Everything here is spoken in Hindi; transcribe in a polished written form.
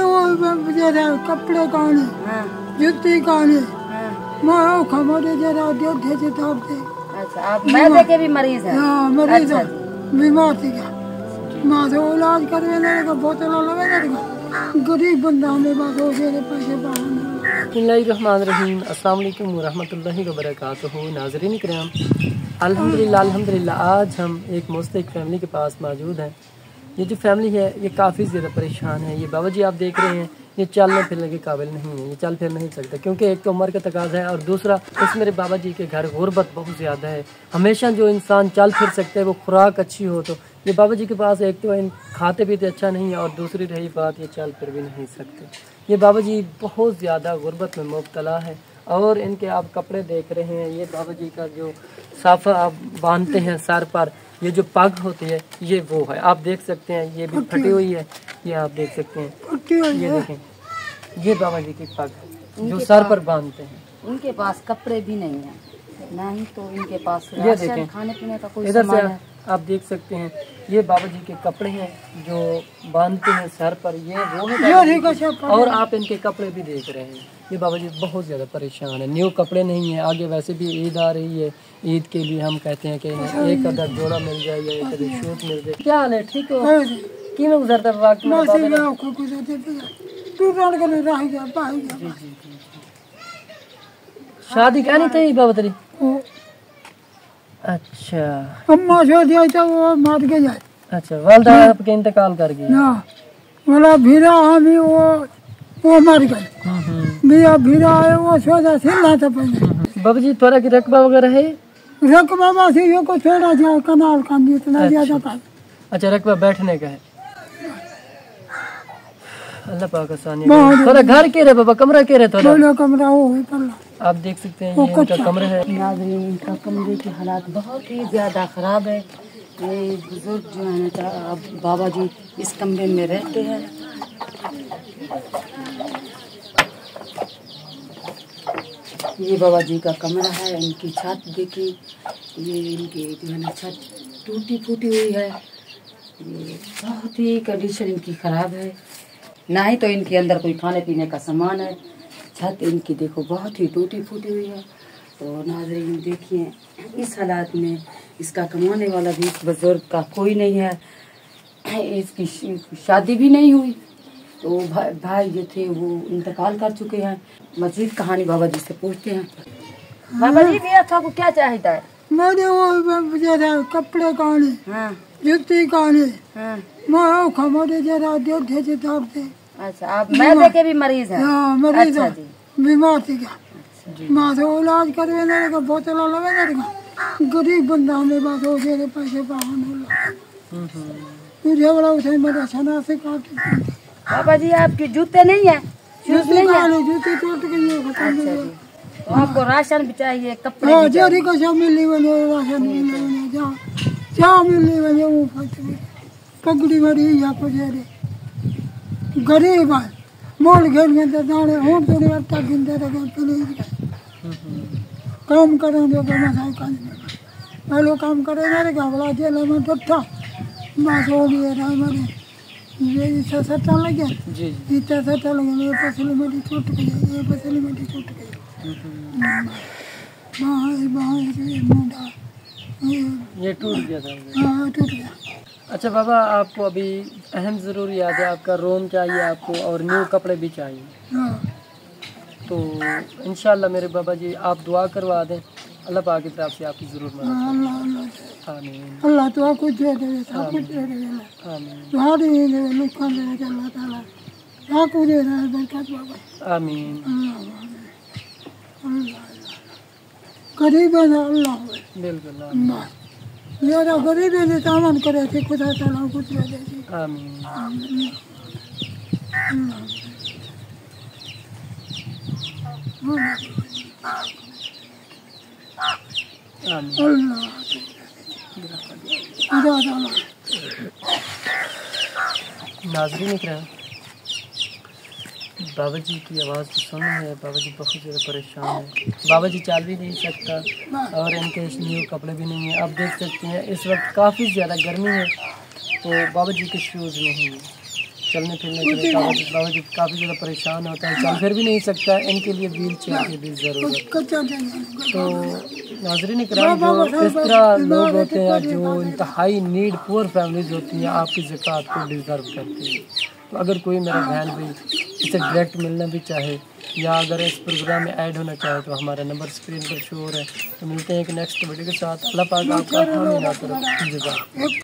वो जरा कपड़े काने जूती काने मैं खमोरे जरा देखे से तोड़ते। अच्छा, आप मैदे के भी मरीज हैं? हाँ मरीज अच्छा बीमार थी क्या माँ से इलाज करवे लगा बोतल लगा लगा गरीब बंदा हमें बात हो गए पैसे पाने। बिस्मिल्लाहिर्रहमानिर्रहीम, अस्सलाम वालेकुम वरहमतुल्लाहि वबरकातुहू। नाज़रीन किराम, अल्हम्दुलिल्लाह आज हम एक मुस्तहिक फैमिली के पास मौजूद हैं। ये जो फैमिली है ये काफ़ी ज़्यादा परेशान है। ये बाबा जी आप देख रहे हैं ये चलने फिरने के काबिल नहीं है, ये चल फिर नहीं सकता क्योंकि एक तो उम्र का तकाजा है और दूसरा इस मेरे बाबा जी के घर गुर्बत बहुत ज़्यादा है। हमेशा जो इंसान चल फिर सकते हैं वो खुराक अच्छी हो, तो ये बाबा जी के पास एक तो इन खाते पीते अच्छा नहीं है और दूसरी रही बात ये चल फिर भी नहीं सकते। ये बाबा जी बहुत ज़्यादा गुर्बत में मुब्तला है और इनके आप कपड़े देख रहे हैं। ये बाबा जी का जो साफ़ा आप बांधते हैं सर पर, ये जो पग होती है ये वो है, आप देख सकते हैं ये भी फटी हुई है, ये आप देख सकते हैं। ये देखें ये बाबा जी की पग जो सर पर बांधते हैं। उनके पास कपड़े भी नहीं है, ना ही तो इनके पास ये देखें खाने पीने का कोई इधर से सामान है। आप देख सकते हैं ये बाबा जी के कपड़े हैं जो बांधते हैं सर पर, ये वो है। और आप इनके कपड़े भी देख रहे हैं। ये बाबा जी बहुत ज़्यादा परेशान है, न्यू कपड़े नहीं है। आगे वैसे भी ईद आ रही है, ईद के लिए हम कहते हैं कि एक अदर जोड़ा मिल जाए या एक अदर शूट मिल जाए। क्या हाल है, ठीक हो? कि में गुजरता वक्त में शादी कहनी थी बाबा तेरी? अच्छा अम्मा शादी आई था वो मार के जाए। अच्छा, वालदा आपके इंतकाल कर गई ना वाला भीरा हमें वो मर गए। भैया भीरा है वो सोचा सिलना था पहले। बाबा जी थोड़ा की रकबा वगैरह है? रकबा बस ये को छोड़ा जाए कनाल का इतना ज्यादा था। अच्छा, रकबा बैठने का है। अल्लाह पाक आसानी करे। थोड़ा घर के रहे बाबा, कमरा के रहे थोड़ा? कमरा हो पल्ला आप देख सकते हैं ये इनका कमरा है। नाज़रीन, इनका कमरे के हालात बहुत ही ज़्यादा ख़राब है। ये बुजुर्ग जो है अब बाबा जी इस कमरे में रहते हैं। ये बाबा जी का कमरा है। इनकी छत देखिए, ये इनकी जो है ना छत टूटी फूटी हुई है। ये बहुत ही कंडीशन इनकी ख़राब है, ना ही तो इनके अंदर कोई खाने पीने का सामान है। छत इनकी देखो बहुत ही टूटी फूटी हुई है। तो नाज़रीन देखिए इस हालात में इसका कमाने वाला भी बुजुर्ग का कोई नहीं है, इसकी शादी भी नहीं हुई। तो भाई जो थे वो इंतकाल कर चुके हैं। मज़ीद कहानी बाबा जी से पूछते हैं। बाबा जी भी आपको क्या चाहता है? मैंने वो जरा कपड़े काने जूती काने मैं खमोरे जरा देखे से तोड़ते। अच्छा, आप मैदे के भी मरीज हैं? हाँ मरीज अच्छा जी। बीमार थी क्या माँ से इलाज करवे लगा बोतल लगा लगा गरीब बंदा हमें बात हो गए पैसे पाने मुझे बड़ा उसे मेरा सना से काट। बाबा जी आपके जूते नहीं है, शूज नहीं है? जूती टूट गई है। अच्छा जी, तो आपको राशन भी चाहिए, कपड़े हाँ भी चाहिए। को सब मिली बने राशन मिली बने जा मिली बने वो पगड़ी बड़ी या कुछ गरीब है मोल घेर गए दाने हूँ थोड़ी आटा गिनते रहे प्लीज काम करेंगे पहले काम करेंगे बोला जेल में टट्ठा बस हो गया रहा मैंने ये इतना सट्टा लगे इतना सट्टा लगे ये पसली मेरी छूट गई, ये पसली मेरी छूट गई मुंडा ये टूट गया था। हाँ टूट गया। अच्छा बाबा, आपको अभी अहम ज़रूरियात है, आपका रूम चाहिए आपको और न्यू कपड़े भी चाहिए। तो इंशाल्लाह मेरे बाबा जी आप दुआ करवा दें, अल्लाह पाक की तरफ से आपकी ज़रूर मदद। आमीन। अल्लाह तो आपको दे दे, सब कुछ दे दे। आमीन। दुआ दे लोग दे अल्लाह ताला आपको दे रहा है बरकत बाबा। आमीन। गरीब है अल्लाह बिल्कुल यार गरीब है सामान करे थे खुदा ताला कुछ दे दे। आमीन। आमीन। नाज़रीन इकराम, बाबा जी की आवाज़ तो सुन है, बाबा जी बहुत ज़्यादा परेशान है। बाबा जी चल भी नहीं सकता और इनके न्यू कपड़े भी नहीं हैं। आप देख सकते हैं इस वक्त काफ़ी ज़्यादा गर्मी है तो बाबा जी के शूज़ नहीं हैं। चलने फिरने के लिए बावजूद काफ़ी ज़्यादा परेशान होता है, चल फिर भी नहीं सकता, इनके लिए व्हील चेयर की भी ज़रूरत है। तो नाज़रीन किराम, जो इस तरह लोग होते हैं जो इंतहाई नीड पुअर फैमिलीज़ होती हैं, आपकी ज़कात को डिज़र्व करती है। तो अगर कोई मेरा बहन भी इसे डायरेक्ट मिलना भी चाहे या अगर इस प्रोग्राम में ऐड होना चाहे तो हमारा नंबर स्क्रीन पर शो हो रहा है। तो मिलते हैं एक नेक्स्ट वीडियो के साथ। अल्लाह पाक आपका हामी नात रखे।